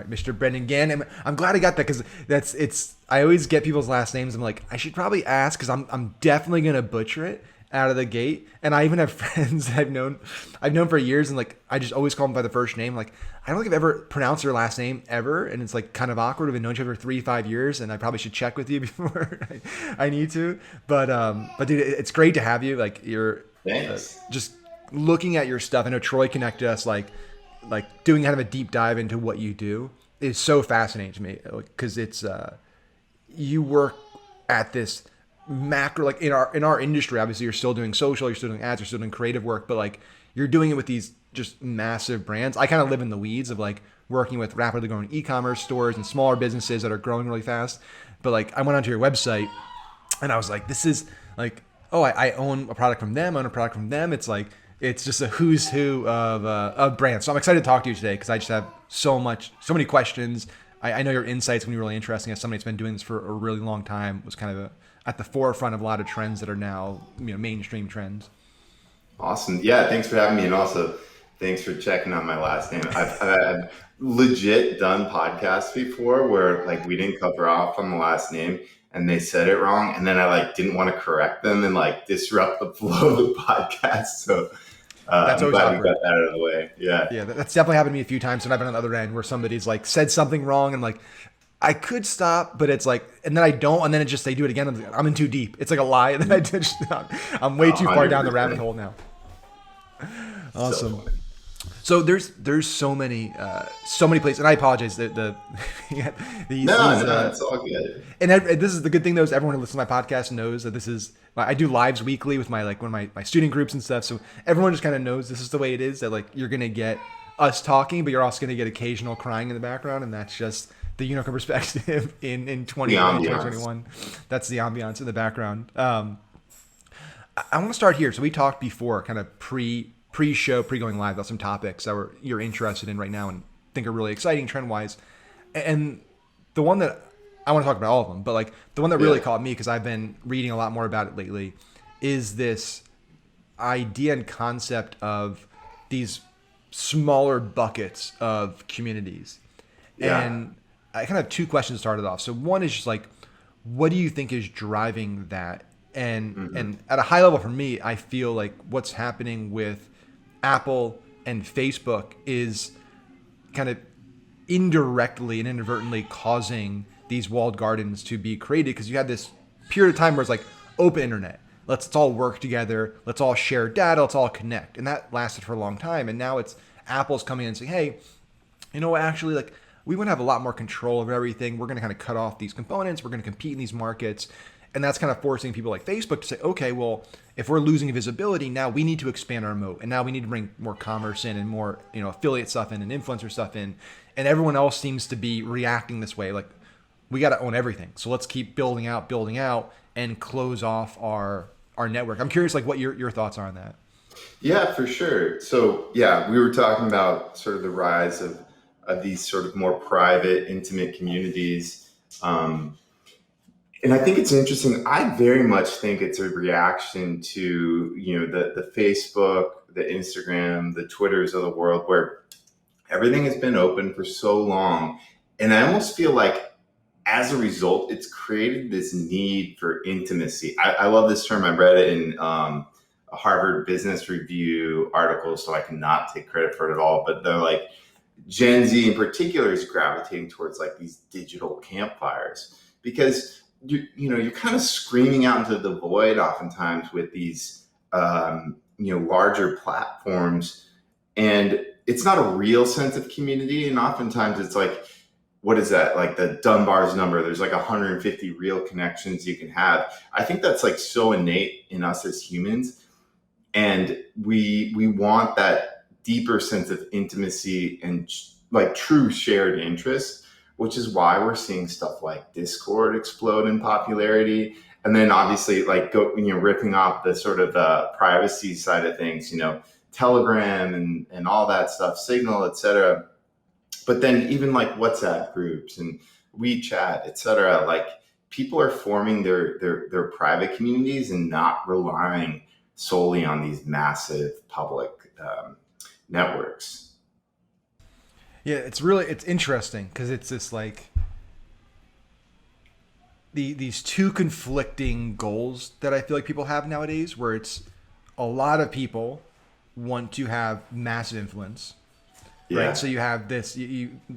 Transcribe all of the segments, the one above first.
Mr. Brendan Gahan. And I'm glad I got that because I always get people's last names. I'm like, I should probably ask because I'm definitely gonna butcher it out of the gate. And I even have friends that I've known for years, and like I just always call them by the first name. Like I don't think I've ever pronounced their last name ever, and it's like kind of awkward. I've been known you for 3 5 years, and I probably should check with you before I need to. But dude, it's great to have you. Like you're Thanks. just looking at your stuff. I know Troy connected us, like doing kind of a deep dive into what you do is so fascinating to me because it's you work at this macro, like in our industry. Obviously you're still doing social, you're still doing ads, you're still doing creative work, but like you're doing it with these just massive brands. I kind of live in the weeds of like working with rapidly growing e-commerce stores and smaller businesses that are growing really fast. But like I went onto your website and I was like, this is like, oh, I own a product from them, I own a product from them. It's like it's just a who's who of brands. So I'm excited to talk to you today because I just have so many questions. I know your insights can be really interesting as somebody that's been doing this for a really long time, was kind of at the forefront of a lot of trends that are now mainstream trends. Awesome. Yeah, thanks for having me. And also, thanks for checking out my last name. I've legit done podcasts before where like we didn't cover off on the last name and they said it wrong. And then I like didn't want to correct them and like disrupt the flow of the podcast. So That's I'm always glad we awkward. got that out of the way. Yeah. Yeah, that's definitely happened to me a few times when I've been on the other end where somebody's like said something wrong and like I could stop, but it's like, and then I don't, and then it just they do it again. I'm in too deep. It's like a lie, and then I just I'm way too far down the rabbit 100%. hole now. So Awesome. funny. So there's so many places, and I apologize. The yeah, these No, no, it's all good. and this is the good thing though is everyone who listens to my podcast knows that this is I do lives weekly with my like one of my student groups and stuff. So everyone just kind of knows this is the way it is. That like you're gonna get us talking, but you're also gonna get occasional crying in the background, and that's just the unicorn perspective in The 2020 ambiance. 2021. That's the ambiance in the background. I want to start here. So we talked before, kind of pre-show, pre-going live, about some topics that you're interested in right now and think are really exciting trend wise. And the one that I want to talk about all of them, but like the one that really Yeah. caught me because I've been reading a lot more about it lately is this idea and concept of these smaller buckets of communities. Yeah. And I kind of have two questions started off. So one is just like, what do you think is driving that? And at a high level for me, I feel like what's happening with Apple and Facebook is kind of indirectly and inadvertently causing these walled gardens to be created because you had this period of time where it's like open internet. Let's all work together. Let's all share data. Let's all connect. And that lasted for a long time. And now it's Apple's coming in and saying, hey, you know what, actually, like we want to have a lot more control over everything. We're going to kind of cut off these components. We're going to compete in these markets. And that's kind of forcing people like Facebook to say, okay, well, if we're losing visibility, now we need to expand our moat. And now we need to bring more commerce in and more, affiliate stuff in and influencer stuff in. And everyone else seems to be reacting this way. Like we got to own everything. So let's keep building out and close off our network. I'm curious, like what your thoughts are on that. Yeah, for sure. So yeah, we were talking about sort of the rise of these sort of more private, intimate communities. And I think it's interesting. I very much think it's a reaction to, the Facebook, the Instagram, the Twitters of the world where everything has been open for so long. And I almost feel like as a result, it's created this need for intimacy. I love this term. I read it in a Harvard Business Review article, so I cannot take credit for it at all. But they're like, Gen Z in particular is gravitating towards like these digital campfires because you're kind of screaming out into the void oftentimes with these larger platforms, and it's not a real sense of community. And oftentimes it's like, what is that? Like the Dunbar's number, there's like 150 real connections you can have. I think that's like so innate in us as humans. And we want that deeper sense of intimacy and like true shared interest, which is why we're seeing stuff like Discord explode in popularity. And then obviously like ripping off the sort of privacy side of things, Telegram and all that stuff, Signal, etc. But then even like WhatsApp groups and WeChat, etc. Like people are forming their private communities and not relying solely on these massive public networks. Yeah, it's interesting because it's this like these two conflicting goals that I feel like people have nowadays, where it's a lot of people want to have massive influence, right? Yeah, So you have this.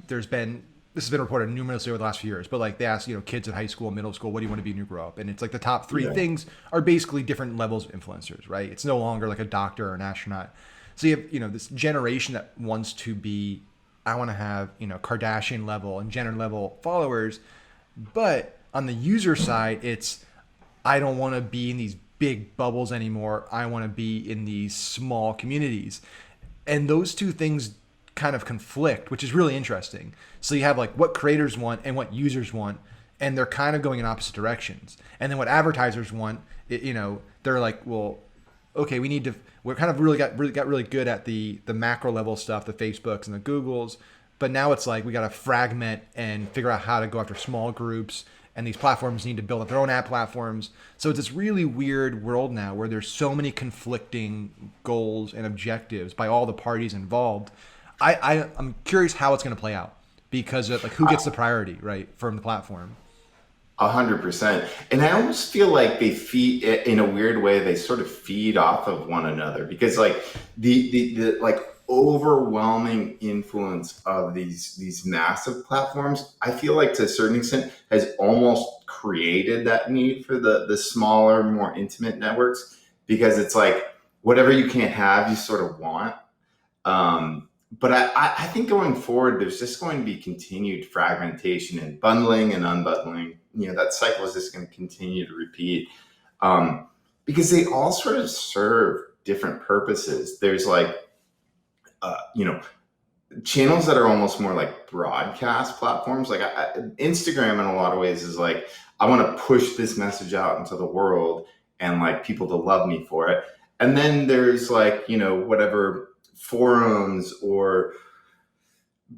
There's been this has been reported numerously over the last few years, but like they ask kids in high school, middle school, what do you want to be when you grow up? And it's like the top three yeah, things are basically different levels of influencers, right? It's no longer like a doctor or an astronaut. So you have this generation that wants to be. I want to have Kardashian level and Jenner level followers, but on the user side, it's I don't want to be in these big bubbles anymore. I want to be in these small communities. And those two things kind of conflict, which is really interesting. So you have like what creators want and what users want, and they're kind of going in opposite directions. And then what advertisers want, they're like, well, okay, we're kind of got really good at the macro level stuff, the Facebooks and the Googles, but now it's like we got to fragment and figure out how to go after small groups, and these platforms need to build up their own app platforms. So it's this really weird world now where there's so many conflicting goals and objectives by all the parties involved. I'm curious how it's going to play out because of like who gets the priority, right, from the platform. 100%. And I almost feel like they feed, in a weird way, they sort of feed off of one another because like the like overwhelming influence of these massive platforms, I feel like to a certain extent has almost created that need for the smaller, more intimate networks because it's like whatever you can't have, you sort of want. But I think going forward, there's just going to be continued fragmentation and bundling and unbundling. That cycle is just going to continue to repeat because they all sort of serve different purposes. There's like, uh, you know, channels that are almost more like broadcast platforms. Like Instagram, in a lot of ways, is like, I want to push this message out into the world and like people to love me for it. And then there's like, whatever forums or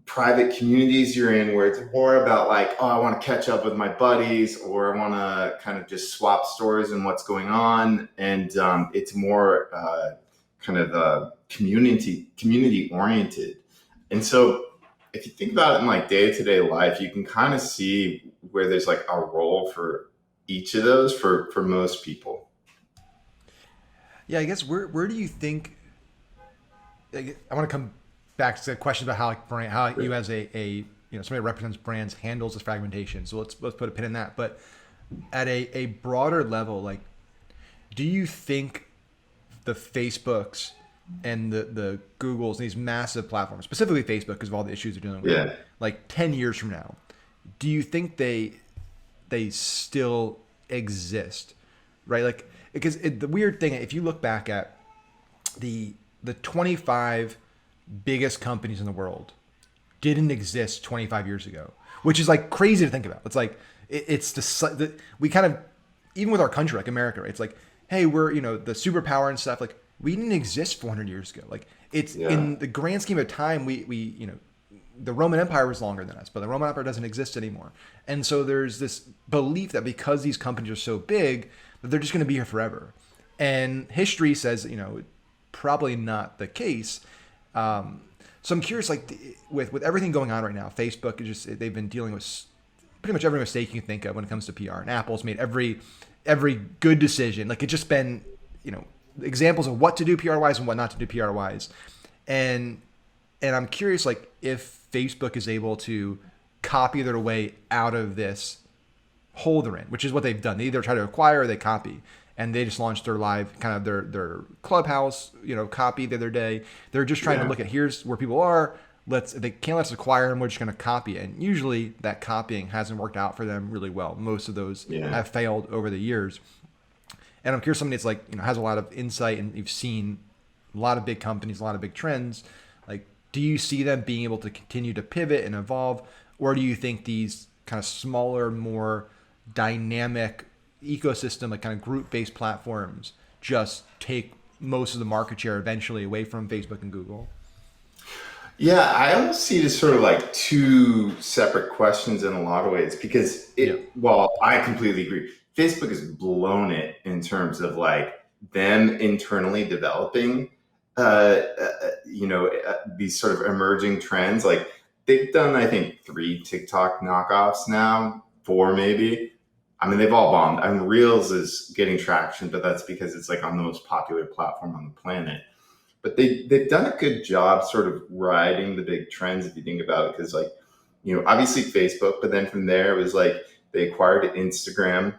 private communities you're in where it's more about like, oh, I want to catch up with my buddies or I want to kind of just swap stories and what's going on. And it's more kind of community oriented. And so if you think about it in like day-to-day life, you can kind of see where there's like a role for each of those for most people. Yeah, I guess where do you think? I want to come back to the question about how like how you as a somebody that represents brands handles this fragmentation. So let's put a pin in that. But at a broader level, like, do you think the Facebooks and the Googles and these massive platforms, specifically Facebook, because of all the issues they're dealing with, Yeah. like 10 years from now, do you think they still exist, right? Like because the weird thing, if you look back at the 25 biggest companies in the world didn't exist 25 years ago, which is like crazy to think about. It's like it's we kind of even with our country like America, right? It's like, hey, we're the superpower and stuff. Like we didn't exist 400 years ago. Like it's Yeah. in the grand scheme of time, we the Roman Empire was longer than us, but the Roman Empire doesn't exist anymore. And so there's this belief that because these companies are so big, that they're just going to be here forever. And history says, probably not the case. So I'm curious, like with everything going on right now, Facebook is they've been dealing with pretty much every mistake you can think of when it comes to PR, and Apple's made every good decision. Like it's just been examples of what to do PR wise and what not to do PR wise, and I'm curious, like if Facebook is able to copy their way out of this hole they're in, which is what they've done. They either try to acquire or they copy. And they just launched their live kind of their Clubhouse, copy the other day. They're just trying to Yeah. look at here's where people are. They can't let us acquire them. We're just going to copy it. And usually that copying hasn't worked out for them really well. Most of those Yeah. have failed over the years. And I'm curious, somebody that's like has a lot of insight and you've seen a lot of big companies, a lot of big trends. Like, do you see them being able to continue to pivot and evolve, or do you think these kind of smaller, more dynamic ecosystem, like kind of group-based platforms, just take most of the market share eventually away from Facebook and Google? Yeah, I almost see it as sort of like two separate questions in a lot of ways because Yeah. well, I completely agree. Facebook has blown it in terms of like them internally developing, these sort of emerging trends. Like they've done, I think, 3 TikTok knockoffs now, 4 maybe. I mean, they've all bombed. I mean, Reels is getting traction, but that's because it's like on the most popular platform on the planet. But they've done a good job sort of riding the big trends if you think about it, because like, obviously Facebook, but then from there it was like they acquired Instagram,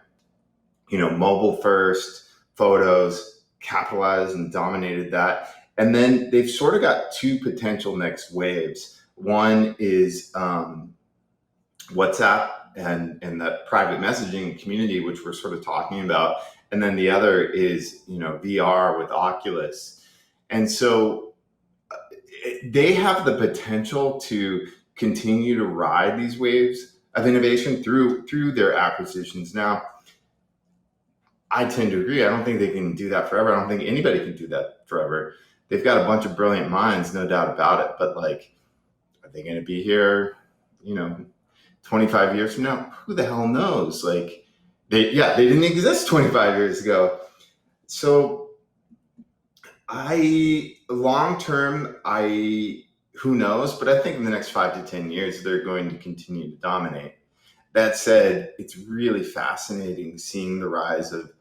mobile first, photos, capitalized and dominated that. And then they've sort of got 2 potential next waves. One is WhatsApp and that private messaging community, which we're sort of talking about. And then the other is, VR with Oculus. And so they have the potential to continue to ride these waves of innovation through their acquisitions. Now, I tend to agree. I don't think they can do that forever. I don't think anybody can do that forever. They've got a bunch of brilliant minds, no doubt about it. But like, are they going to be here, 25 years from now? Who the hell knows? Like, they didn't exist 25 years ago. So long term, who knows? But I think in the next 5 to 10 years, they're going to continue to dominate. That said, it's really fascinating seeing the rise of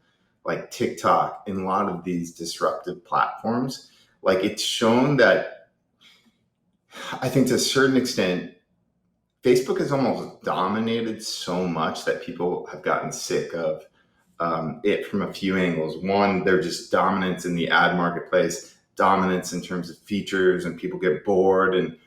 like TikTok and a lot of these disruptive platforms. Like, it's shown that I think to a certain extent, Facebook has almost dominated so much that people have gotten sick of it from a few angles. One, they're just dominance in the ad marketplace, dominance in terms of features, and people get bored. And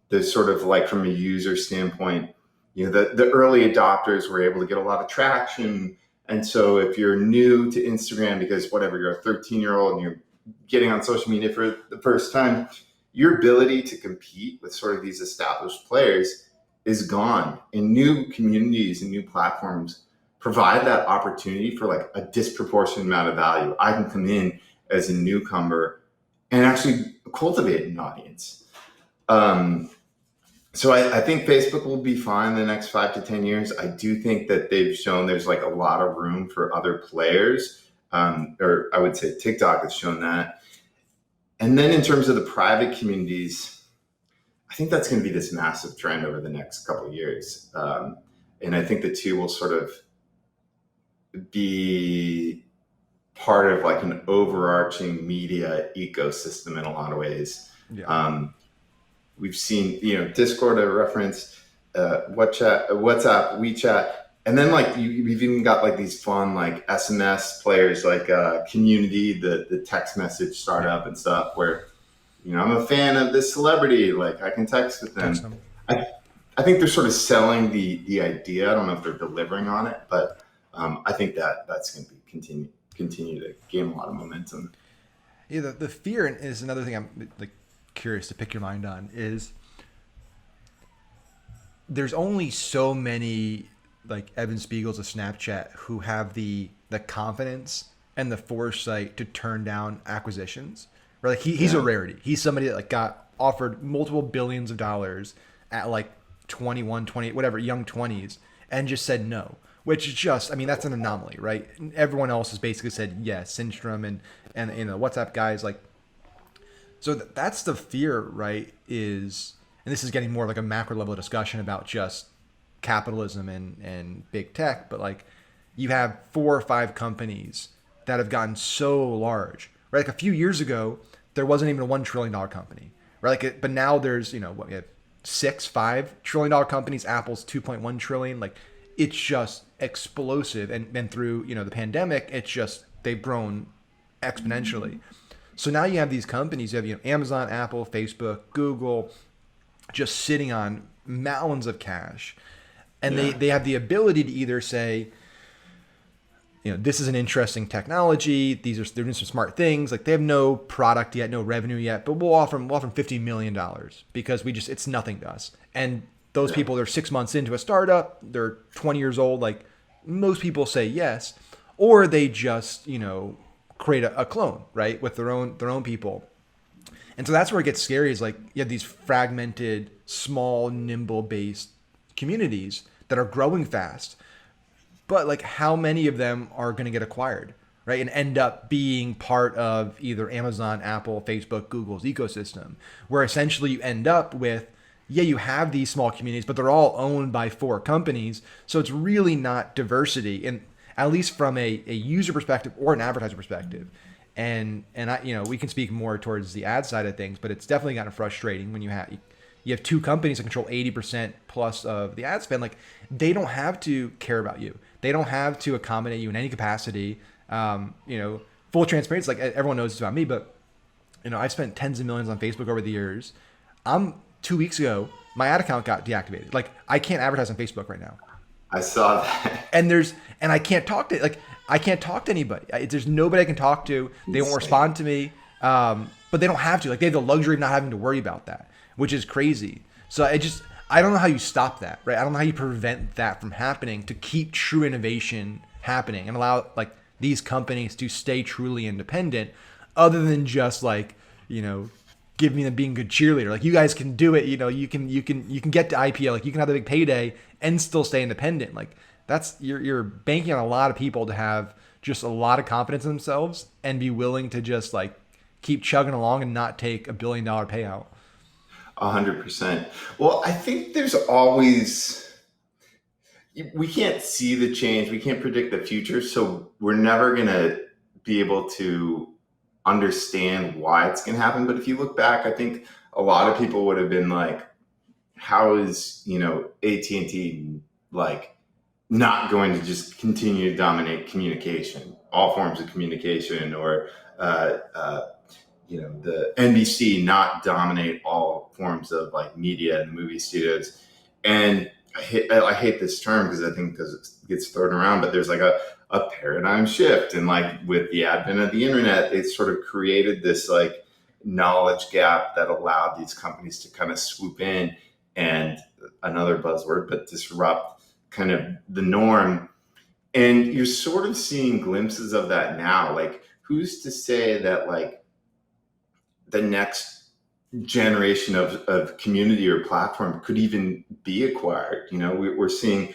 there's sort of like, from a user standpoint, the early adopters were able to get a lot of traction. And so if you're new to Instagram, because whatever, you're a 13-year-old and you're getting on social media for the first time, your ability to compete with sort of these established players is gone. And new communities and new platforms provide that opportunity for like a disproportionate amount of value. I can come in as a newcomer and actually cultivate an audience. So I think Facebook will be fine in the next 5 to 10 years. I do think that they've shown there's like a lot of room for other players, or I would say TikTok has shown that. And then in terms of the private communities, I think that's going to be this massive trend over the next couple of years. And I think the two will sort of be part of like an overarching media ecosystem in a lot of ways. Yeah. We've seen, Discord, a reference, WhatsApp, WeChat, and then like we've even got like these fun like SMS players like Community, the text message startup and stuff, where I'm a fan of this celebrity, like I can text with them. I think they're sort of selling the idea. I don't know if they're delivering on it, but I think that's going to be continue to gain a lot of momentum. Yeah, the fear is another thing I'm like curious to pick your mind on. Is there's only so many like Evan Spiegels of Snapchat who have the confidence and the foresight to turn down acquisitions. Right? Like he's a rarity. He's somebody that like got offered multiple billions of dollars at like 21, 28, whatever, young 20s, and just said no. Which is just, I mean, that's an anomaly, right? Everyone else has basically said yes. Sinstrom and WhatsApp guys, like, so that's the fear, right? And this is getting more like a macro level of discussion about just capitalism and big tech, but like you have 4 or 5 companies that have gotten so large, right? Like a few years ago, there wasn't even a $1 trillion company, right? Like, but now there's, we have 5 trillion-dollar companies. Apple's 2.1 trillion. Like, it's just explosive. And through, the pandemic, it's just, they've grown exponentially. So now you have these companies, you have, Amazon, Apple, Facebook, Google, just sitting on mountains of cash. And they have the ability to either say, this is an interesting technology. They're doing some smart things. Like they have no product yet, no revenue yet, but we'll offer them $50 million because it's nothing to us. And those people, they're 6 months into a startup, they're 20 years old. Like most people say yes, or they just, create a clone, right? With their own people. And so that's where it gets scary is like you have these fragmented, small, nimble based communities that are growing fast. But like how many of them are going to get acquired, right? And end up being part of either Amazon, Apple, Facebook, Google's ecosystem, where essentially you end up with, yeah, you have these small communities, but they're all owned by four companies. So it's really not diversity, and at least from a user perspective or an advertiser perspective. And I, we can speak more towards the ad side of things, but it's definitely gotten frustrating when you have two companies that control 80% plus of the ad spend. Like, they don't have to care about you. They don't have to accommodate you in any capacity. Full transparency. Like, everyone knows this about me, but I've spent tens of millions on Facebook over the years. 2 weeks ago, my ad account got deactivated. Like, I can't advertise on Facebook right now. I saw that. And I can't talk to anybody. There's nobody I can talk to. They won't respond to me. But they don't have to. Like, they have the luxury of not having to worry about that, which is crazy. So I don't know how you stop that, right? I don't know how you prevent that from happening to keep true innovation happening and allow like these companies to stay truly independent, other than just like, giving them being a good cheerleader. Like, you guys can do it. You can get to IPO. Like, you can have a big payday and still stay independent. Like, that's you're banking on a lot of people to have just a lot of confidence in themselves and be willing to just like keep chugging along and not take $1 billion payout. 100%. Well, I think there's always, we can't see the change. We can't predict the future. So we're never going to be able to understand why it's going to happen. But if you look back, I think a lot of people would have been like, how is, AT&T like not going to just continue to dominate communication, all forms of communication, or, the NBC not dominate all forms of like media and movie studios. And I hate this term because it gets thrown around, but there's like a paradigm shift. And like with the advent of the internet, they sort of created this like knowledge gap that allowed these companies to kind of swoop in and, another buzzword, but disrupt kind of the norm. And you're sort of seeing glimpses of that now. Like, who's to say that like the next generation of community or platform could even be acquired? We're seeing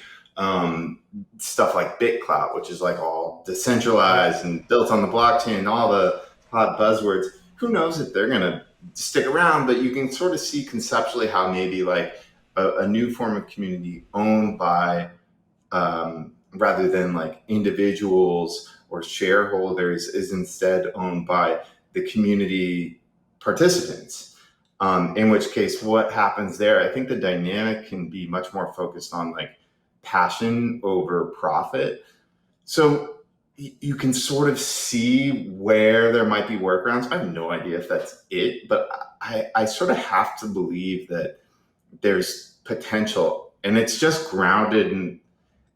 stuff like BitClout, which is like all decentralized and built on the blockchain, and all the hot buzzwords. Who knows if they're going to stick around, but you can sort of see conceptually how maybe like a new form of community owned by, rather than like individuals or shareholders, is instead owned by the community participants. In which case, what happens there? I think the dynamic can be much more focused on like passion over profit. So you can sort of see where there might be workarounds. I have no idea if that's it, but I sort of have to believe that there's potential, and it's just grounded in,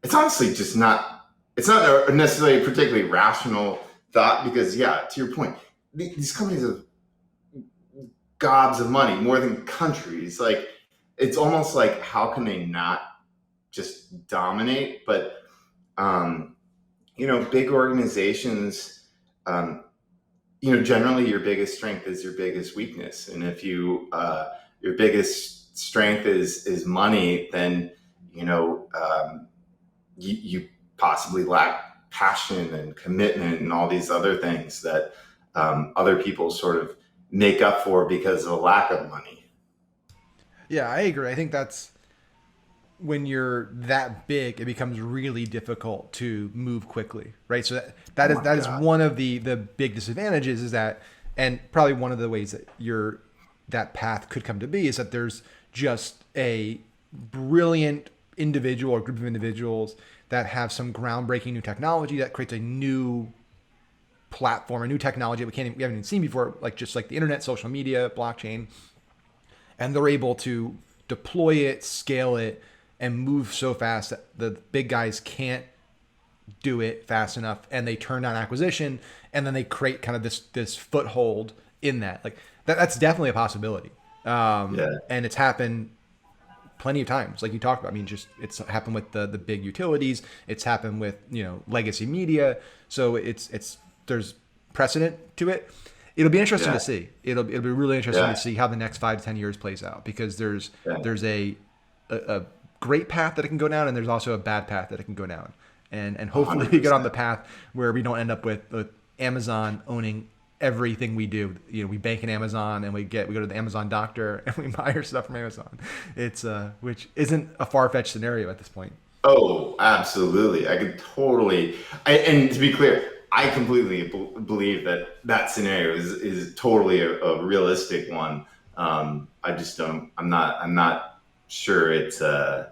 it's honestly just not, it's not necessarily a particularly rational thought, because to your point, these companies have gobs of money, more than countries. Like, it's almost like, how can they not just dominate? But big organizations, generally your biggest strength is your biggest weakness. And if your biggest strength is money, then you possibly lack passion and commitment and all these other things that other people sort of make up for because of a lack of money. Yeah, I agree. I think that's when you're that big, it becomes really difficult to move quickly, right? So that is one of the big disadvantages, is that, and probably one of the ways that that path could come to be, is that there's just a brilliant individual or group of individuals that have some groundbreaking new technology that creates a new platform, a new technology that we haven't even seen before, like just like the internet, social media, blockchain, and they're able to deploy it, scale it, and move so fast that the big guys can't do it fast enough, and they turn down acquisition, and then they create kind of this foothold in that. Like that's definitely a possibility. And it's happened plenty of times, like you talked about. I mean, just it's happened with the big utilities. It's happened with legacy media. So there's precedent to it. It'll be interesting to see. It'll be really interesting to see how the next 5 to 10 years plays out, because there's a great path that it can go down, and there's also a bad path that it can go down. And hopefully 100%. We get on the path where we don't end up with Amazon owning everything we do. We bank in Amazon, and we go to the Amazon doctor and we buy our stuff from Amazon. It's which isn't a far-fetched scenario at this point. Oh, absolutely. I could totally. And to be clear, I completely believe that that scenario is totally a realistic one. I just don't. I'm not sure it's the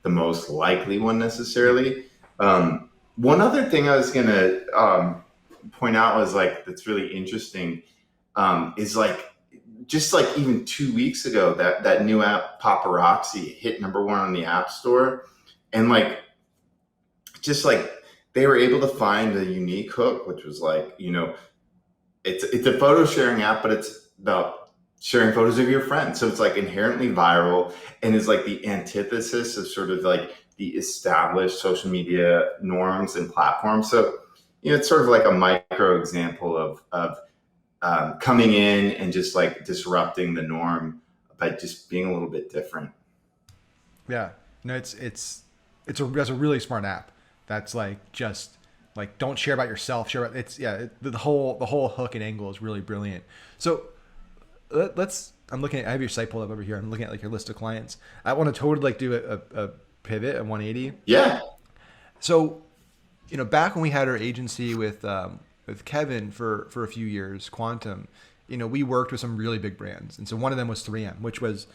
most likely one necessarily. One other thing I was gonna point out was like that's really interesting is like just like even 2 weeks ago that new app Paparazzi hit #1 on the App Store, and like just like they were able to find a unique hook, which was like it's a photo sharing app, but it's about sharing photos of your friends. So it's like inherently viral and is like the antithesis of sort of like the established social media norms and platforms. So, it's sort of like a micro example of coming in and just like disrupting the norm by just being a little bit different. Yeah, no, that's a really smart app. That's like just like don't share about yourself. Share about it's yeah. The whole hook and angle is really brilliant. So let's. I'm looking at. I have your site pulled up over here. I'm looking at like your list of clients. I want to totally like do a pivot, a 180. Yeah. So, back when we had our agency with Kevin for a few years, Quantum, we worked with some really big brands, and so one of them was 3M, which was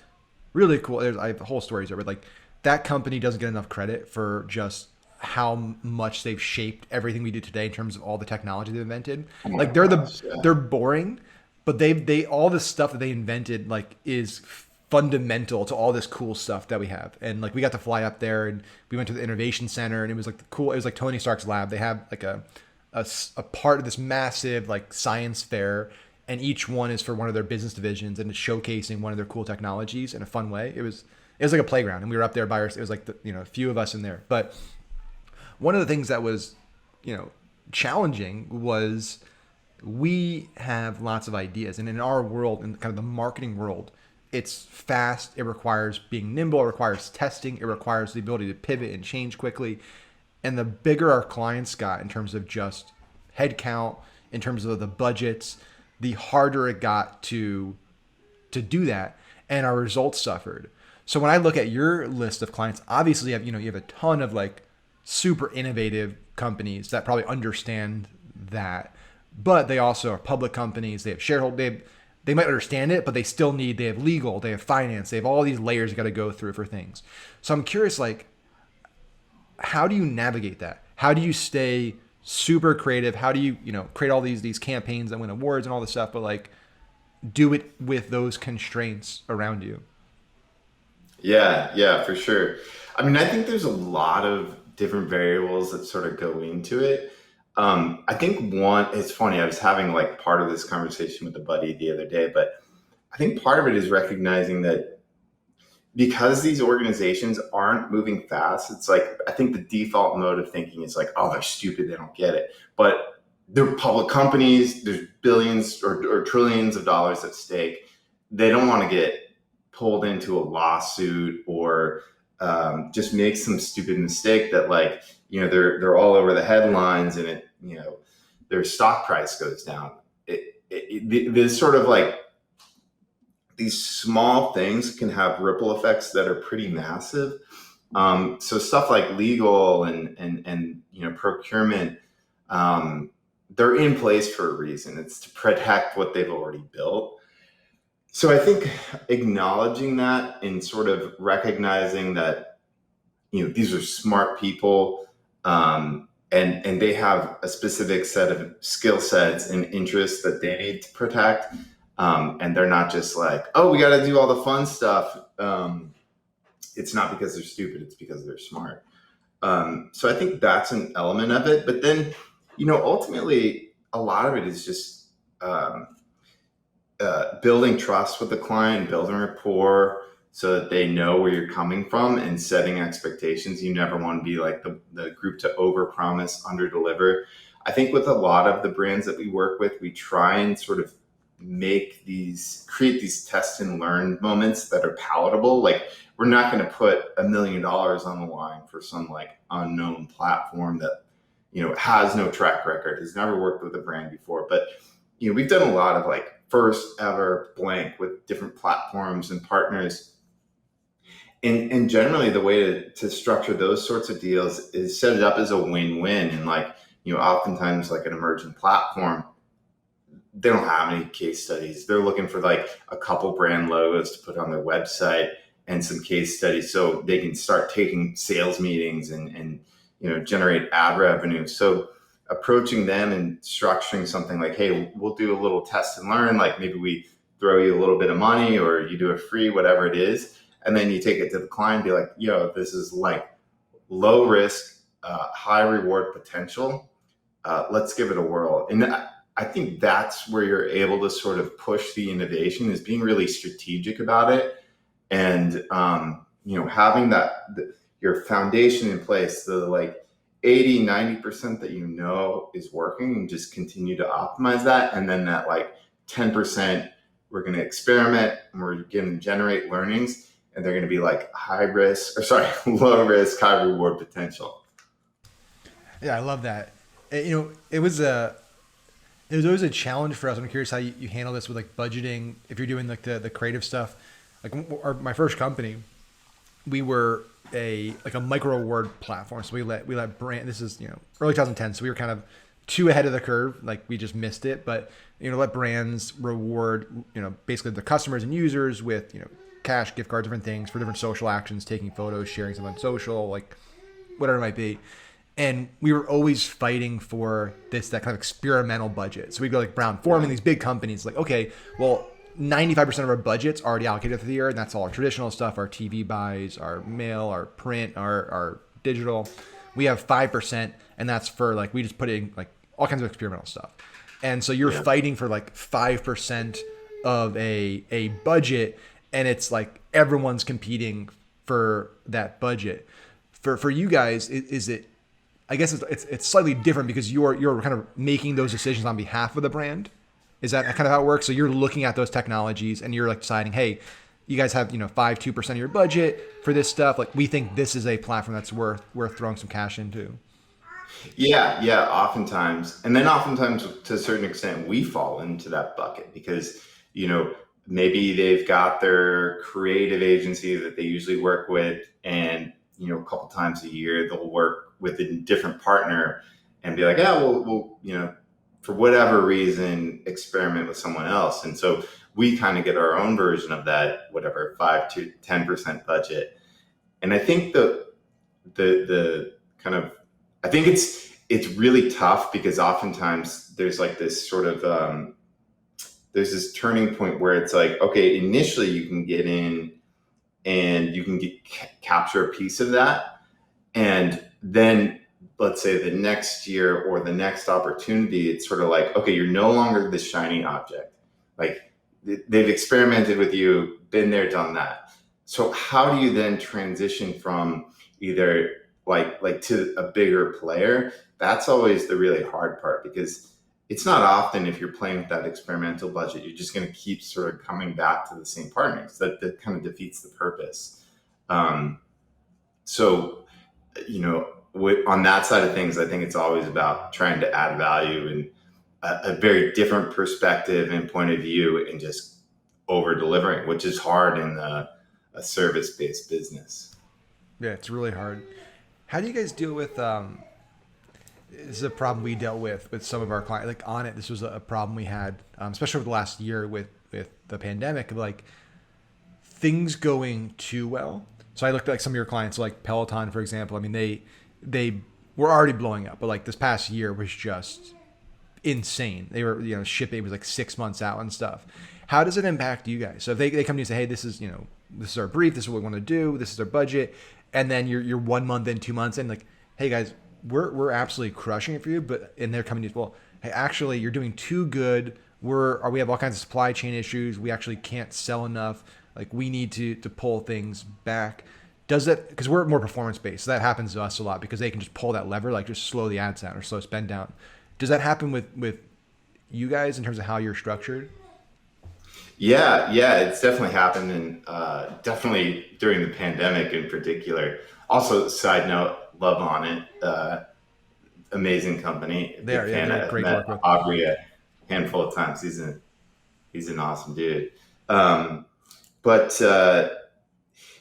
really cool. I have whole stories there, but like that company doesn't get enough credit for just how much they've shaped everything we do today in terms of all the technology they've invented. Oh my Like they're gosh, yeah. they're boring, but they all this stuff that they invented like is fundamental to all this cool stuff that we have. And like we got to fly up there and we went to the innovation center, and it was like it was like Tony Stark's lab. They have like a part of this massive like science fair, and each one is for one of their business divisions, and it's showcasing one of their cool technologies in a fun way. It was like a playground, and we were up there by ourselves. It was like a few of us in there. But one of the things that was challenging was we have lots of ideas, and in our world, in kind of the marketing world, it's fast. It requires being nimble. It requires testing. It requires the ability to pivot and change quickly. And the bigger our clients got in terms of just headcount, in terms of the budgets, the harder it got to do that, and our results suffered. So when I look at your list of clients, obviously you have a ton of like super innovative companies that probably understand that, but they also are public companies. They have shareholders. They might understand it, but they have legal, they have finance, they have all these layers you got to go through for things. So I'm curious, like, how do you navigate that? How do you stay super creative? How do you, create all these campaigns that win awards and all this stuff, but like do it with those constraints around you? Yeah, yeah, for sure. I mean, I think there's a lot of different variables that sort of go into it. I think one, it's funny, I was having like part of this conversation with a buddy the other day, but I think part of it is recognizing that because these organizations aren't moving fast, it's like, I think the default mode of thinking is like, oh, they're stupid, they don't get it. But they're public companies, there's billions or trillions of dollars at stake. They don't want to get pulled into a lawsuit or just make some stupid mistake that like, they're all over the headlines and their stock price goes down. There's sort of like these small things can have ripple effects that are pretty massive. So stuff like legal and procurement, they're in place for a reason. It's to protect what they've already built. So I think acknowledging that and sort of recognizing that these are smart people, and they have a specific set of skill sets and interests that they need to protect. And they're not just like, oh, we got to do all the fun stuff. It's not because they're stupid, it's because they're smart. So I think that's an element of it. But then, ultimately, a lot of it is just building trust with the client, building rapport so that they know where you're coming from, and setting expectations. You never want to be like the group to overpromise, underdeliver. I think with a lot of the brands that we work with, we try and sort of create these test and learn moments that are palatable. Like, we're not going to put $1 million on the line for some like unknown platform that, has no track record, has never worked with a brand before. But we've done a lot of like first ever blank with different platforms and partners. And generally the way to structure those sorts of deals is set it up as a win-win. And like, oftentimes like an emerging platform, they don't have any case studies. They're looking for like a couple brand logos to put on their website and some case studies so they can start taking sales meetings and generate ad revenue. So approaching them and structuring something like, hey, we'll do a little test and learn, like maybe we throw you a little bit of money or you do a free, whatever it is, and then you take it to the client and be like, this is like low risk, high reward potential. Let's give it a whirl. And I think that's where you're able to sort of push the innovation, is being really strategic about it. And, having your foundation in place, the like 80-90% that is working, and just continue to optimize that. And then that like 10%, we're going to experiment and we're going to generate learnings, and they're going to be like low risk, high reward potential. Yeah, I love that. It was always a challenge for us. I'm curious how you handle this with like budgeting. If you're doing like the creative stuff, like my first company, we were a micro award platform. So we let brand. This is early 2010. So we were kind of too ahead of the curve. Like we just missed it. But let brands reward basically the customers and users with cash, gift cards, different things for different social actions, taking photos, sharing something on social, like whatever it might be. And we were always fighting for that kind of experimental budget. So we'd go like Brown Forman, these big companies, like, okay, well, 95% of our budget's already allocated for the year, and that's all our traditional stuff, our TV buys, our mail, our print, our digital. We have 5%, and that's for like, we just put in like all kinds of experimental stuff. And so you're fighting for like 5% of a budget, and it's like everyone's competing for that budget. For you guys, is it, I guess it's slightly different because you're kind of making those decisions on behalf of the brand. Is that kind of how it works? So you're looking at those technologies and you're like deciding, hey, you guys have 2% of your budget for this stuff. Like we think this is a platform that's worth throwing some cash into. Yeah, oftentimes. And then oftentimes to a certain extent, we fall into that bucket because, maybe they've got their creative agency that they usually work with, and, a couple times a year they'll work with a different partner and be like, yeah, we'll for whatever reason, experiment with someone else. And so we kind of get our own version of that, whatever, 5 to 10% budget. And I think the kind of, I think it's really tough because oftentimes there's like this sort of, there's this turning point where it's like, okay, initially you can get in and you can capture a piece of that. And then let's say the next year or the next opportunity, it's sort of like, okay, you're no longer this shiny object. Like they've experimented with you, been there, done that. So how do you then transition from either like to a bigger player? That's always the really hard part, because it's not often, if you're playing with that experimental budget, you're just going to keep sort of coming back to the same partners. That kind of defeats the purpose. So, on that side of things, I think it's always about trying to add value and a very different perspective and point of view, and just over delivering, which is hard in a service-based business. Yeah, it's really hard. How do you guys deal with this is a problem we dealt with some of our clients. Like on it, this was a problem we had, especially over the last year with the pandemic, of like things going too well. So I looked at like some of your clients, like Peloton, for example. I mean, they were already blowing up, but like this past year was just insane. They were, shipping was like 6 months out and stuff. How does it impact you guys? So if they come to you and say, hey, this is our brief, this is what we want to do, this is our budget, and then you're 1 month in, 2 months in, like, hey guys, we're absolutely crushing it for you, and they're coming to you, well, hey, actually you're doing too good. We have all kinds of supply chain issues. We actually can't sell enough. Like we need to pull things back. Does that, because we're more performance based, so that happens to us a lot because they can just pull that lever, like just slow the ads down or slow spend down. Does that happen with you guys in terms of how you're structured? Yeah, it's definitely happened, and definitely during the pandemic in particular. Also, side note, love on it. Amazing company. They Big are, yeah, fan. they're I've great to met work with. Aubrey handful of times. He's an awesome dude. Um, but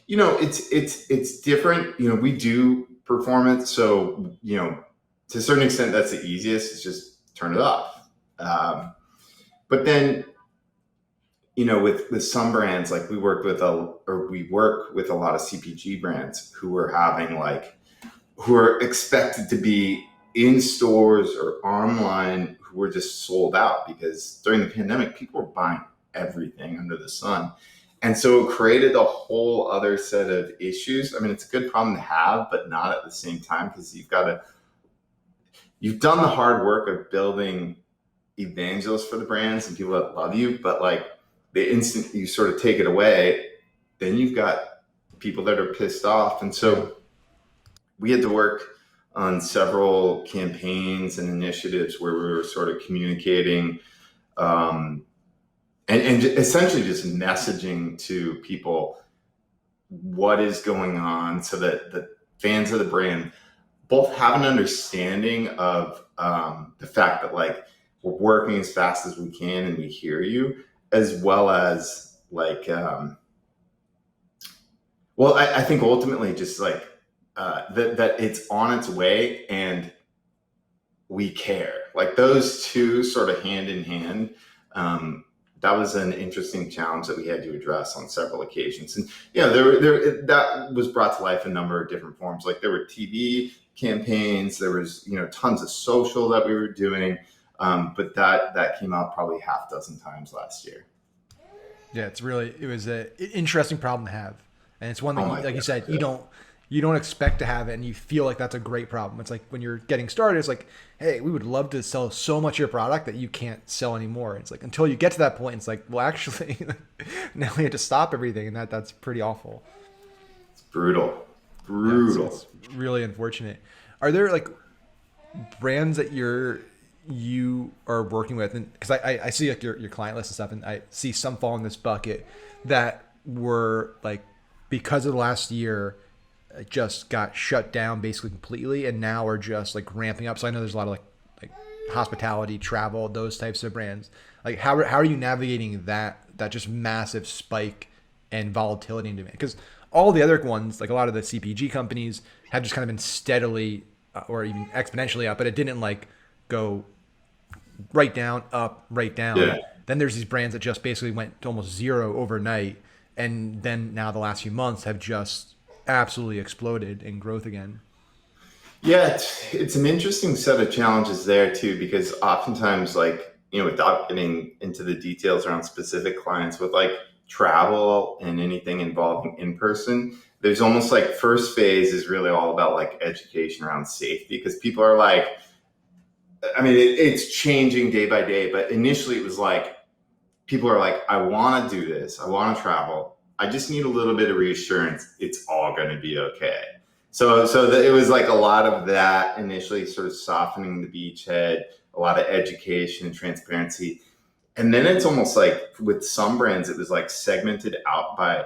it's different. We do performance, so to a certain extent, that's the easiest. It's just turn it off. But then with some brands, like we work with a lot of CPG brands who are expected to be in stores or online, who were just sold out because during the pandemic, people were buying everything under the sun. And so it created a whole other set of issues. I mean, it's a good problem to have, but not at the same time, because you've done the hard work of building evangelists for the brands and people that love you, but like the instant you sort of take it away, then you've got people that are pissed off. And so we had to work on several campaigns and initiatives where we were sort of communicating and essentially just messaging to people what is going on, so that the fans of the brand both have an understanding of the fact that like we're working as fast as we can and we hear you, as well as like I think ultimately just like that it's on its way and we care. Like those two sort of hand in hand. That was an interesting challenge that we had to address on several occasions. And that was brought to life in a number of different forms. Like there were TV campaigns, there was tons of social that we were doing, but that came out probably half dozen times last year. Yeah, it was an interesting problem to have, and it's one that, like you said, yeah. you don't expect to have it, and you feel like that's a great problem. It's like when you're getting started, it's like, hey, we would love to sell so much of your product that you can't sell anymore. It's like until you get to that point, it's like, well, actually, now we have to stop everything, and that's pretty awful. It's brutal. Yeah, it's really unfortunate. Are there like brands that you are working with, and because I see like your client list and stuff, and I see some fall in this bucket that were like, because of the last year, just got shut down basically completely, and now are just like ramping up. So I know there's a lot of like hospitality, travel, those types of brands. Like how are you navigating that just massive spike and volatility in demand? Because all the other ones, like a lot of the CPG companies, have just kind of been steadily or even exponentially up, but it didn't like go right down, up, right down. Yeah. Then there's these brands that just basically went to almost zero overnight, and then now the last few months have just absolutely exploded in growth again. Yeah, it's an interesting set of challenges there too, because oftentimes, like, without getting into the details around specific clients, with like travel and anything involving in person, there's almost like first phase is really all about like education around safety, because people are like, I mean, it's changing day by day, but initially it was like, people are like, I want to do this, I want to travel, I just need a little bit of reassurance it's all going to be okay. So it was like a lot of that initially, sort of softening the beachhead, a lot of education and transparency. And then it's almost like with some brands, it was like segmented out by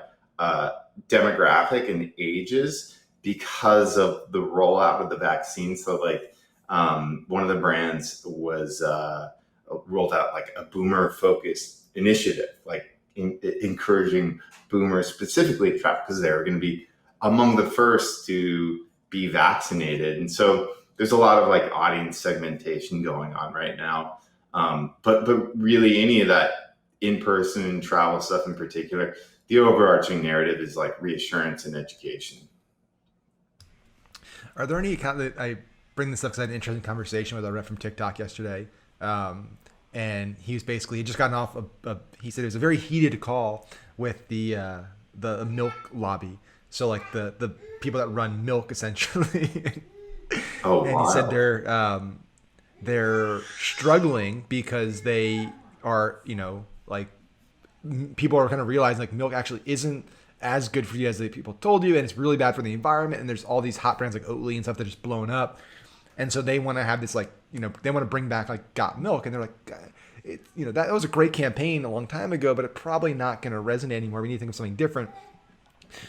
demographic and ages because of the rollout of the vaccine. So like one of the brands was rolled out like a boomer focused initiative, like encouraging boomers specifically to travel because they were going to be among the first to be vaccinated. And so there's a lot of like audience segmentation going on right now. But really any of that in-person travel stuff in particular, the overarching narrative is like reassurance and education. Are there any I bring this up because I had an interesting conversation with a rep from TikTok yesterday. And he was basically, he just gotten off he said it was a very heated call with the milk lobby. So like the people that run milk essentially. Oh, And wow. he said they're struggling because they are, like people are kind of realizing like milk actually isn't as good for you as the people told you, and it's really bad for the environment. And there's all these hot brands like Oatly and stuff that are just blown up, and so they want to have this like they want to bring back like Got Milk, and they're like, that was a great campaign a long time ago, but it's probably not going to resonate anymore. We need to think of something different.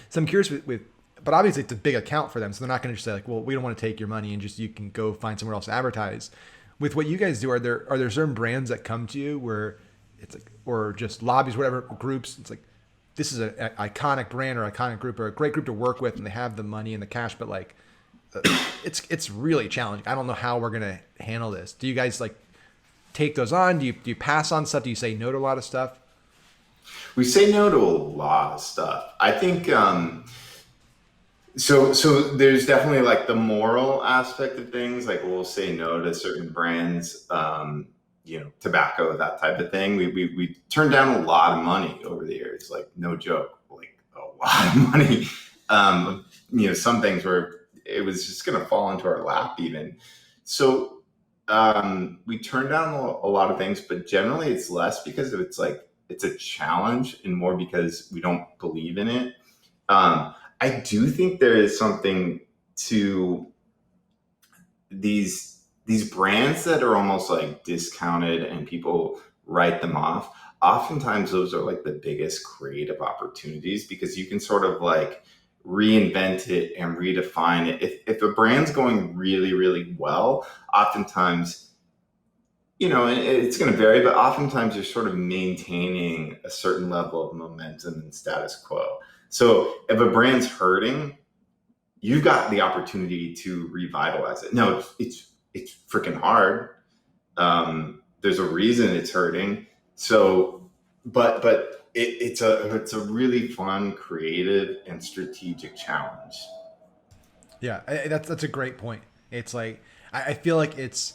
So I'm curious but obviously it's a big account for them, so they're not going to just say like, well, we don't want to take your money and just you can go find somewhere else to advertise. with what you guys do, are there certain brands that come to you where it's like, or just lobbies, whatever groups, it's like this is an iconic brand or iconic group or a great group to work with, and they have the money and the cash, but like it's really challenging. I don't know how we're gonna handle this. Do you guys like take those on? Do you pass on stuff? Do you say no to a lot of stuff? We say no to a lot of stuff. I think so there's definitely like the moral aspect of things. Like we'll say no to certain brands, tobacco, that type of thing. We turned down a lot of money over the years, like no joke, like a lot of money. Some things where it was just going to fall into our lap even. So we turned down a lot of things, but generally it's less because it's like it's a challenge and more because we don't believe in it. I do think there is something to these brands that are almost like discounted and people write them off. Oftentimes those are like the biggest creative opportunities because you can sort of like reinvent it and redefine it. If a brand's going really, really well, oftentimes, and it's going to vary, but oftentimes you're sort of maintaining a certain level of momentum and status quo. So if a brand's hurting, you've got the opportunity to revitalize it. No, it's freaking hard. There's a reason it's hurting. So, but it's a really fun, creative, and strategic challenge. Yeah, that's a great point. It's like I feel like it's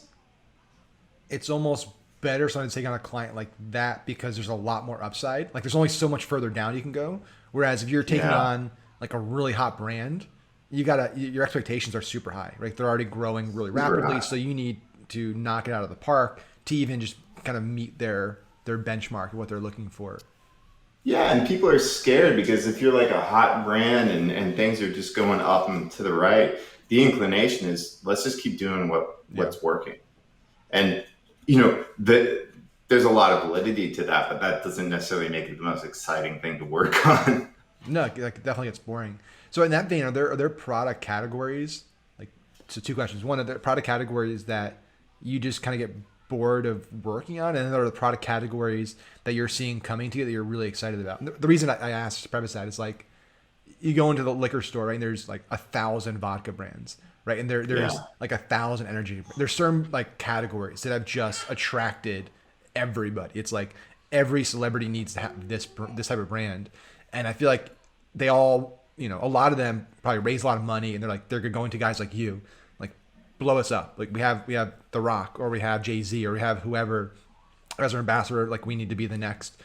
almost better sometimes to take on a client like that because there's a lot more upside. Like there's only so much further down you can go. Whereas if you're taking Yeah, on like a really hot brand, your expectations are super high, right? They're already growing really super rapidly, high. so you need to knock it out of the park to even just kind of meet their benchmark of what they're looking for. Yeah, and people are scared because if you're like a hot brand and things are just going up and to the right, the inclination is let's just keep doing Yeah. what's working. And there's a lot of validity to that, but that doesn't necessarily make it the most exciting thing to work on. No, like it definitely gets boring. So in that vein, are there product categories? Like, so two questions. One, are there product categories that you just kind of get bored of working on, and then there are the product categories that you're seeing coming to you that you're really excited about. And the reason I asked to preface that is like you go into the liquor store, right? And there's like 1,000 vodka brands, right? And there's Yeah, like 1,000 energy. There's certain like categories that have just attracted everybody. It's like every celebrity needs to have this type of brand, and I feel like they all, a lot of them probably raise a lot of money, and they're going to guys like you, like blow us up. Like we have The Rock, or we have Jay-Z, or we have whoever as our ambassador. Like we need to be the next,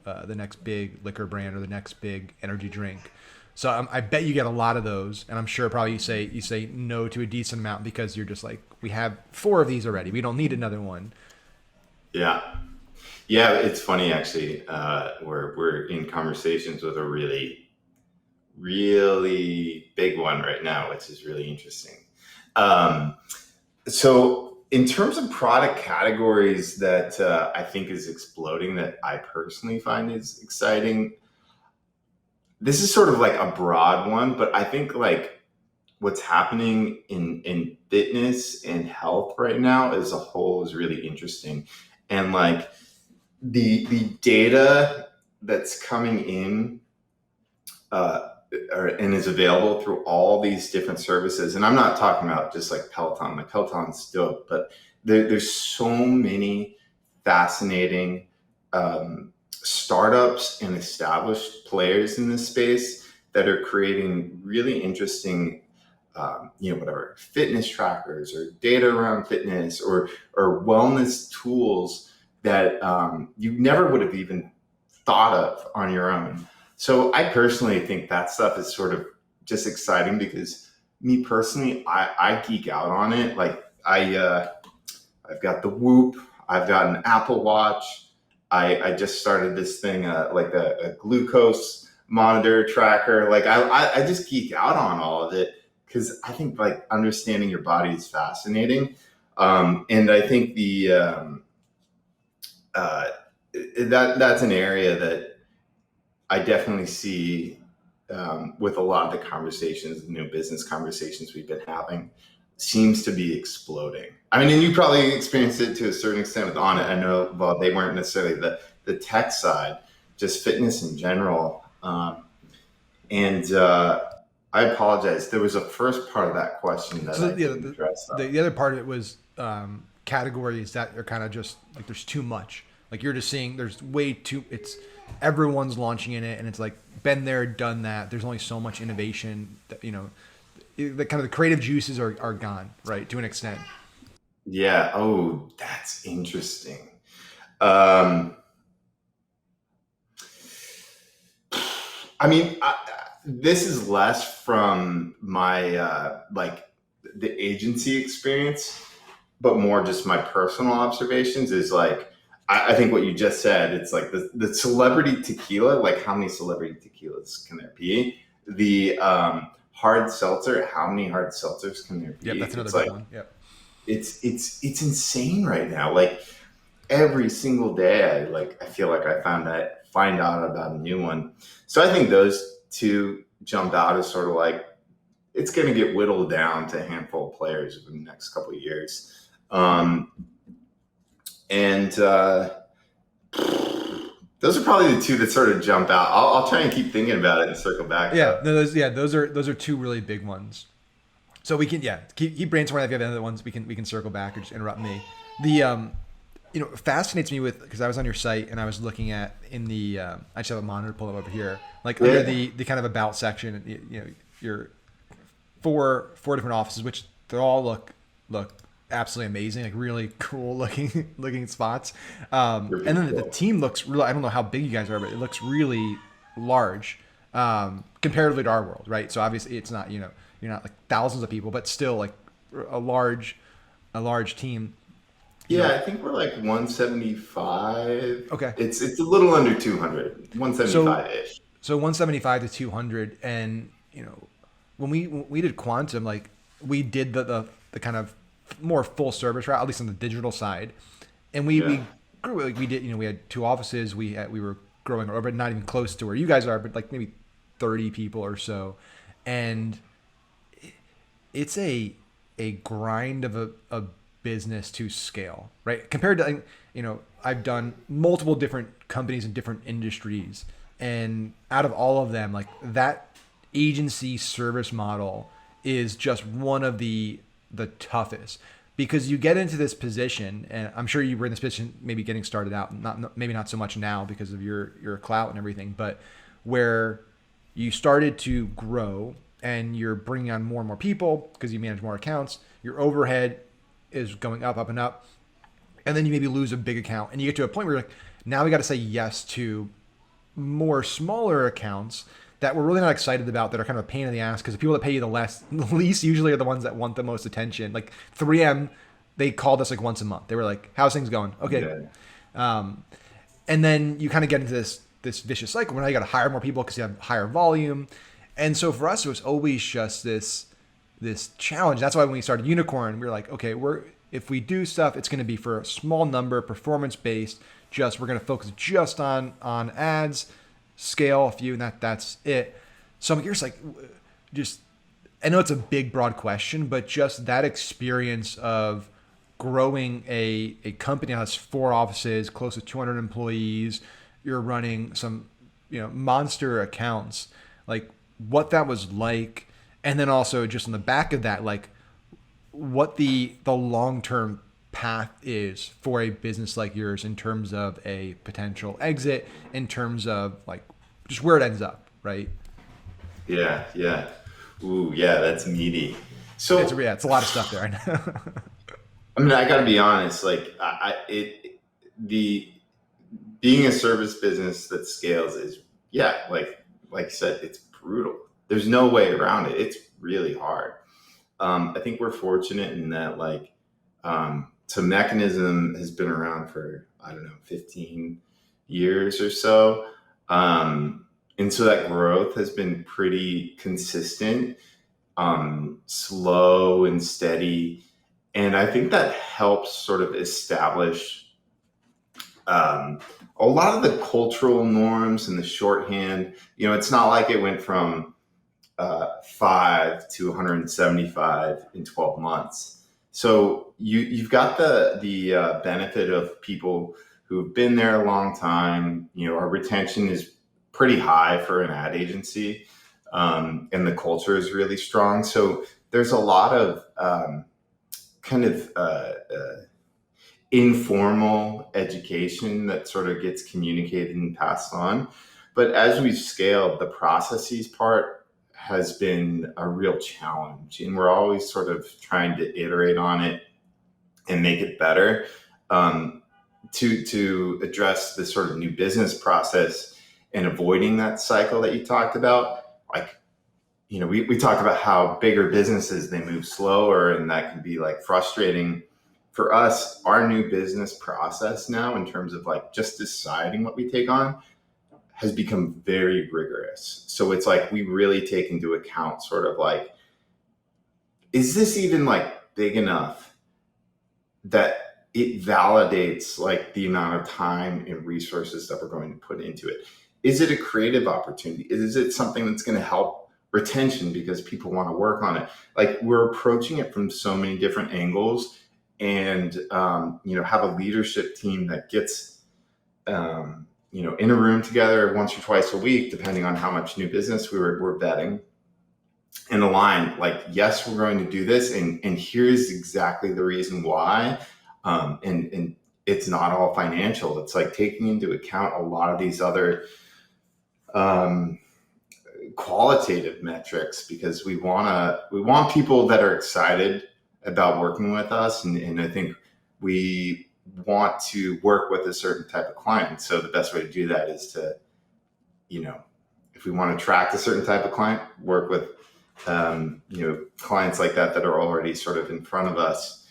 the next big liquor brand or the next big energy drink. So I bet you get a lot of those, and I'm sure probably you say no to a decent amount because you're just like, we have four of these already. We don't need another one. yeah, yeah. It's funny actually. We're in conversations with a really, really big one right now, which is really interesting. Um, so, in terms of product categories that I think is exploding, that I personally find is exciting, this is sort of like a broad one, but I think like what's happening in fitness and health right now as a whole is really interesting, and like the data that's coming in uh, and is available through all these different services. And I'm not talking about just like Peloton. Like Peloton's dope, but there's so many fascinating startups and established players in this space that are creating really interesting, whatever fitness trackers or data around fitness or wellness tools that you never would have even thought of on your own. So I personally think that stuff is sort of just exciting because me personally, I geek out on it. Like I've got the Whoop, I've got an Apple Watch. I just started this thing like a glucose monitor tracker. Like I just geek out on all of it because I think like understanding your body is fascinating. And I think uh, that's an area that I definitely see with a lot of the conversations, the new business conversations we've been having. seems to be exploding. I mean, and you probably experienced it to a certain extent with On It. I know, well, they weren't necessarily the tech side, just fitness in general. And I apologize. There was a first part of that question that So I yeah, didn't address. the other part of it was categories that are kind of just like there's too much. Like you're just seeing there's way too. It's everyone's launching in it, and it's like been there, done that. There's only so much innovation. That, the kind of the creative juices are gone, right, to an extent. Yeah. Oh, that's interesting. Um, I mean, this is less from my like the agency experience, but more just my personal observations. Is like I think what you just said. It's like the celebrity tequila. Like how many celebrity tequilas can there be? The hard seltzer. How many hard seltzers can there Yep, be? that's another It's big like one. Yep. it's insane right now. Like every single day I feel like find out about a new one. So I think those two jump out as sort of like it's going to get whittled down to a handful of players over the next couple of years. And those are probably the two that sort of jump out. I'll try and keep thinking about it and circle back Yeah, though. no, those are two really big ones. So we can keep brainstorming if you have other ones. We can circle back or just interrupt me. The fascinates me with because I was on your site and I was looking at in the I just have a monitor pulled up over here like under Yeah. the kind of about section your four different offices which they all look absolutely amazing like really cool looking spots They're and pretty then the cool. team looks really I don't know how big you guys are but it looks really large comparatively to our world right so obviously it's not you're not like thousands of people but still like a large a large team you Yeah, know I think we're like 175. okay It's a little under 200, so 175 ish. so 175 to 200 and when we did quantum like we did the kind of more full service route at least on the digital side and we Yeah. grew like we did we had two offices we were growing over not even close to where you guys are but like maybe 30 people or so and it's a grind of a business to scale, right? Compared to I've done multiple different companies in different industries, and out of all of them, like that agency service model is just one of the toughest because you get into this position, and I'm sure you were in this position maybe getting started out, not maybe not so much now because of your clout and everything, but where you started to grow and you're bringing on more and more people because you manage more accounts, your overhead is going up, and up. And then you maybe lose a big account and you get to a point where you're like, now we got to say yes to more smaller accounts that we're really not excited about that are kind of a pain in the ass because the people that pay you the least usually are the ones that want the most attention. Like 3M, they called us like once a month. They were like, how's things going? Okay. Yeah. Um, and then you kind of get into this vicious cycle where now you got to hire more people because you have higher volume. And so for us, it was always just this challenge. That's why when we started Unicorn, we were like, okay, if we do stuff, it's going to be for a small number, performance based. Just we're going to focus just on ads, scale a few, and that's it. So I'm curious, like, just I know it's a big, broad question, but just that experience of growing a company that has four offices, close to 200 employees, you're running some monster accounts, like what that was like, and then also just on the back of that, like what the long term path is for a business like yours in terms of a potential exit, in terms of like just where it ends up, right? Yeah. Yeah. Ooh, yeah, that's meaty. So, It's a lot of stuff there. I know. I mean, I got to be honest. Like, the being a service business that scales is, yeah, like you said, it's brutal. There's no way around it. It's really hard. I think we're fortunate in that, like, so Mechanism has been around for I don't know, 15 years or so, and so that growth has been pretty consistent, slow and steady, and I think that helps sort of establish um, a lot of the cultural norms and the shorthand. It's not like it went from 5 to 175 in 12 months. So you've got the benefit of people who've been there a long time. Our retention is pretty high for an ad agency, and the culture is really strong. So there's a lot of kind of informal education that sort of gets communicated and passed on. But as we've scaled, the processes part has been a real challenge, and we're always sort of trying to iterate on it and make it better. To address this sort of new business process and avoiding that cycle that you talked about, like, we talked about how bigger businesses, they move slower, and that can be like frustrating. For us, our new business process now, in terms of like just deciding what we take on, has become very rigorous. So it's like we really take into account sort of like, is this even like big enough that it validates like the amount of time and resources that we're going to put into it? Is it a creative opportunity? Is it something that's going to help retention because people want to work on it? Like, we're approaching it from so many different angles, and have a leadership team that gets in a room together once or twice a week, depending on how much new business we're vetting, and align like, yes, we're going to do this, and here's exactly the reason why. And it's not all financial. It's like taking into account a lot of these other qualitative metrics, because we want people that are excited about working with us, and I think we want to work with a certain type of client. So the best way to do that is to, if we want to attract a certain type of client, work with clients like that are already sort of in front of us.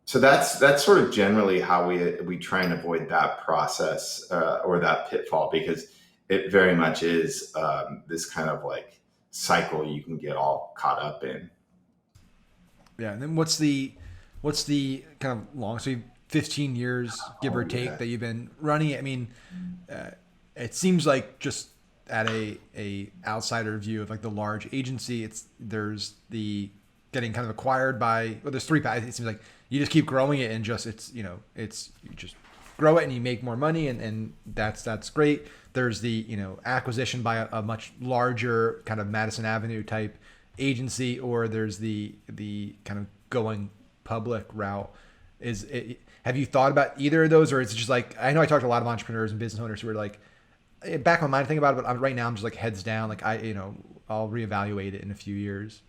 So that's sort of generally how we try and avoid that process or that pitfall, because it very much is this kind of like cycle you can get all caught up in. Yeah, and then what's the kind of long? So 15 years, give or take, Yeah. that you've been running it. I mean, it seems like, just at a outsider view of like the large agency, there's the getting kind of acquired by. Well, there's three paths. It seems like you just keep growing it, and just you just grow it and you make more money, and that's great. There's the acquisition by a much larger kind of Madison Avenue type agency, or there's the kind of going public route. Have you thought about either of those, or is it just like, I know I talked to a lot of entrepreneurs and business owners who are like, back on my mind thinking about it, but right now I'm just like heads down, like I'll reevaluate it in a few years.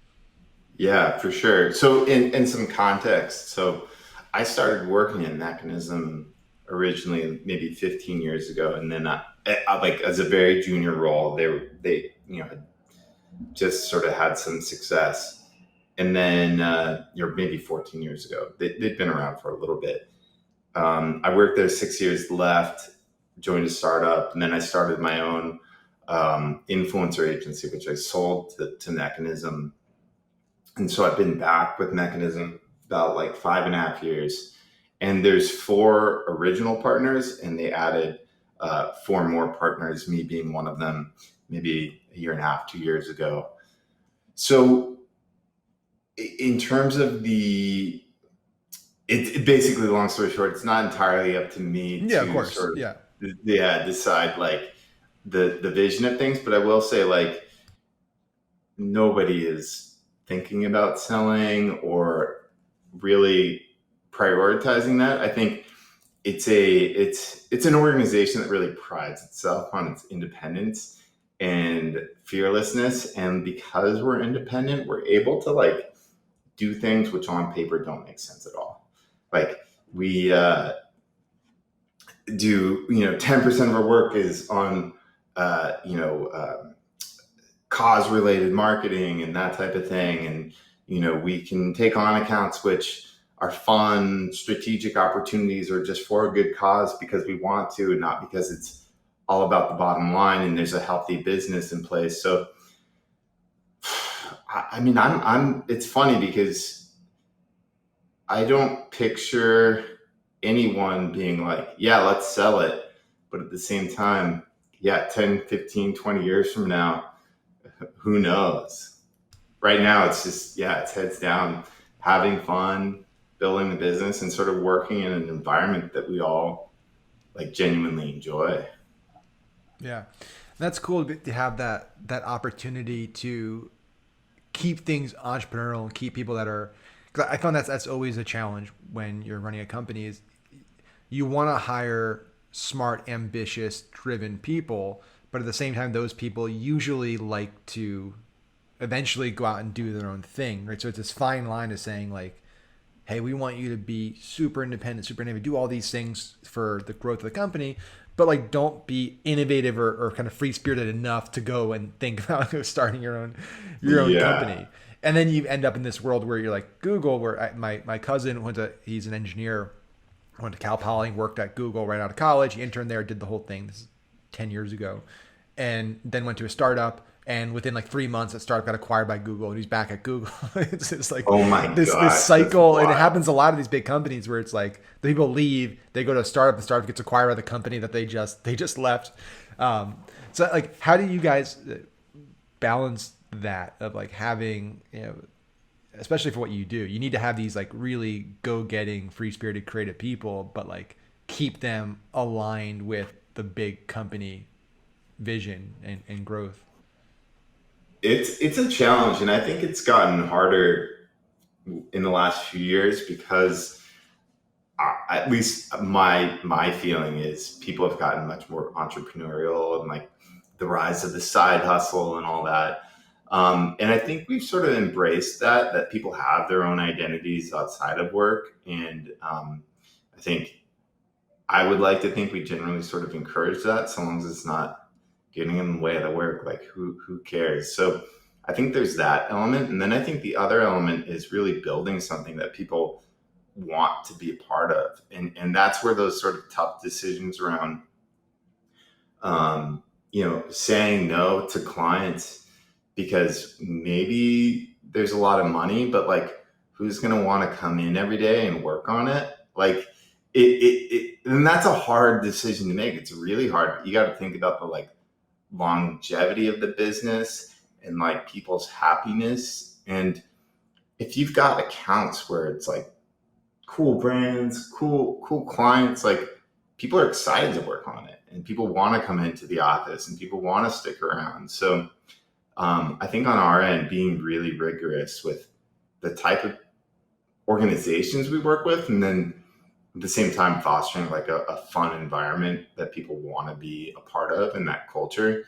Yeah, for sure. So in some context, so I started working in Mechanism originally maybe 15 years ago, and then like as a very junior role, they had just sort of had some success, and then maybe 14 years ago, they'd been around for a little bit. I worked there 6 years, left, joined a startup, and then I started my own influencer agency, which I sold to Mechanism. And so I've been back with Mechanism about like 5.5 years. And there's 4 original partners, and they added 4 more partners, me being one of them, maybe a year and a half, 2 years ago. So in terms of it basically, long story short, it's not entirely up to me Yeah, of to course. sort of Yeah. decide like the vision of things. But I will say, like, nobody is thinking about selling or really prioritizing that. I think it's an organization that really prides itself on its independence and fearlessness, and because we're independent, we're able to like do things which on paper don't make sense at all. Like, we do 10% of our work is on cause related marketing and that type of thing, and we can take on accounts which are fun strategic opportunities or just for a good cause because we want to, and not because it's all about the bottom line and there's a healthy business in place. So I mean, it's funny because I don't picture anyone being like, yeah, let's sell it. But at the same time, yeah, 10, 15, 20 years from now, Who knows? Right now, it's just, yeah, it's heads down, having fun, building the business, and sort of working in an environment that we all like genuinely enjoy. Yeah, that's cool to have that opportunity to keep things entrepreneurial and keep people that are. Cause I found that's always a challenge when you're running a company is you want to hire smart, ambitious, driven people, but at the same time, those people usually like to eventually go out and do their own thing, right? So it's this fine line of saying like, hey, we want you to be super independent, super innovative, do all these things for the growth of the company, but like don't be innovative or kind of free spirited enough to go and think about starting your own Yeah. company. And then you end up in this world where you're like Google, where my cousin he's an engineer, went to Cal Poly, worked at Google right out of college. He interned there, did the whole thing. This is 10 years ago. And then went to a startup. And within like 3 months, that startup got acquired by Google, and he's back at Google. It's just like Oh my this gosh, that's cycle, and it wild. happens a lot of these big companies where it's like the people leave, they go to a startup, the startup gets acquired by the company that they just left. So like, how do you guys balance that of like having especially for what you do, you need to have these like really go-getting, free-spirited, creative people, but like keep them aligned with the big company vision and growth. It's a challenge, and I think it's gotten harder in the last few years because at least my feeling is people have gotten much more entrepreneurial and like the rise of the side hustle and all that. And I think we've sort of embraced that people have their own identities outside of work. And I think I would like to think we generally sort of encourage that, so long as it's not getting in the way of the work. Like who cares? So I think there's that element, and then I think the other element is really building something that people want to be a part of, and that's where those sort of tough decisions around, saying no to clients because maybe there's a lot of money, but like, who's going to want to come in every day and work on it? Like, and that's a hard decision to make. It's really hard. You got to think about the like longevity of the business and like people's happiness. And if you've got accounts where it's like cool brands, cool clients, like people are excited to work on it and people want to come into the office and people want to stick around. So I think on our end, being really rigorous with the type of organizations we work with, and then at the same time fostering like a fun environment that people want to be a part of and that culture.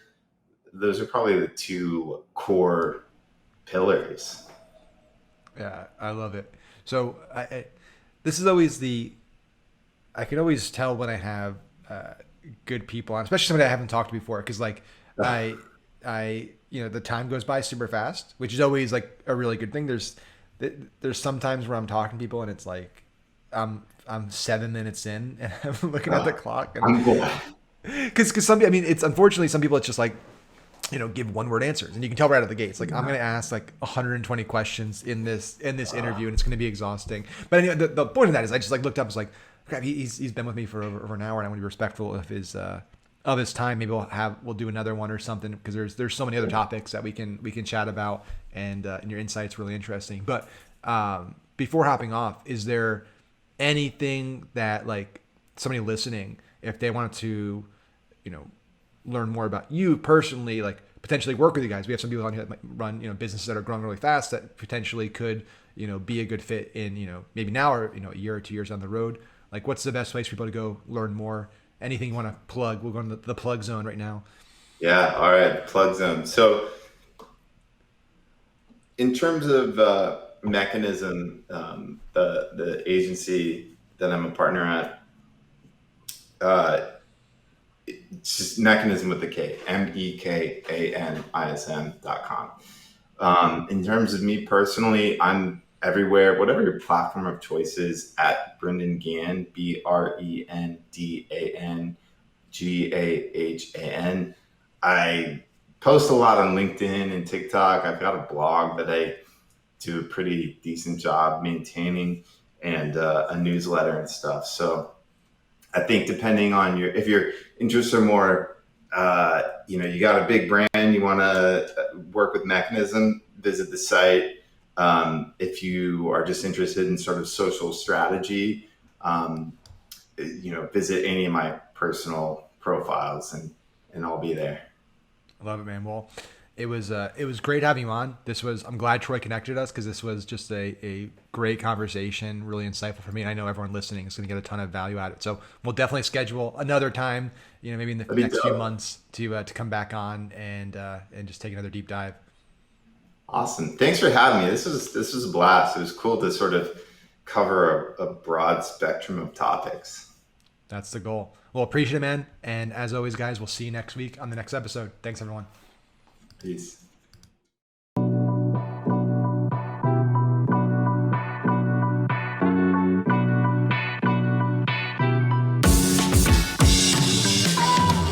Those are probably the two core pillars. Yeah, I love it. So this is always I can always tell when I have good people on, especially somebody I haven't talked to before, because like I the time goes by super fast, which is always like a really good thing. There's sometimes where I'm talking to people and it's like I'm 7 minutes in and I'm looking at the clock and I'm glad. because some I mean it's unfortunately some people it's just like give one word answers, and you can tell right out of the gates. Like I'm going to ask like 120 questions in this interview, and it's going to be exhausting. But anyway, the point of that is I just like looked up. It's like, crap, he's been with me for over an hour, and I want to be respectful of his time. Maybe we'll do another one or something because there's so many other topics that we can chat about, and your insight's really interesting. But before hopping off, is there anything that like somebody listening, if they wanted to, you know, learn more about you personally, like potentially work with you guys. We have some people on here that might run, businesses that are growing really fast that potentially could, be a good fit in, maybe now or, a year or 2 years down the road. Like what's the best place for people to go learn more? Anything you want to plug? We'll go in the plug zone right now. Yeah. All right. Plug zone. So in terms of Mechanism, the agency that I'm a partner at, uh, it's just Mechanism with the K, Mekanism.com. In terms of me personally, I'm everywhere, whatever your platform of choice is, at Brendan Gahan, BrendanGahan. I post a lot on LinkedIn and TikTok. I've got a blog that I do a pretty decent job maintaining, and a newsletter and stuff. So I think depending on if your interests are more you got a big brand, you want to work with Mekanism, visit the site. If you are just interested in sort of social strategy, um, visit any of my personal profiles, and I'll be there. I love it, man. Well, it was great having you on. I'm glad Troy connected us because this was just a great conversation, really insightful for me. And I know everyone listening is going to get a ton of value out of it. So we'll definitely schedule another time, maybe in the That'd be next few dope. months to come back on and just take another deep dive. Awesome. Thanks for having me. This was a blast. It was cool to sort of cover a broad spectrum of topics. That's the goal. Well, appreciate it, man. And as always, guys, we'll see you next week on the next episode. Thanks, everyone. Peace.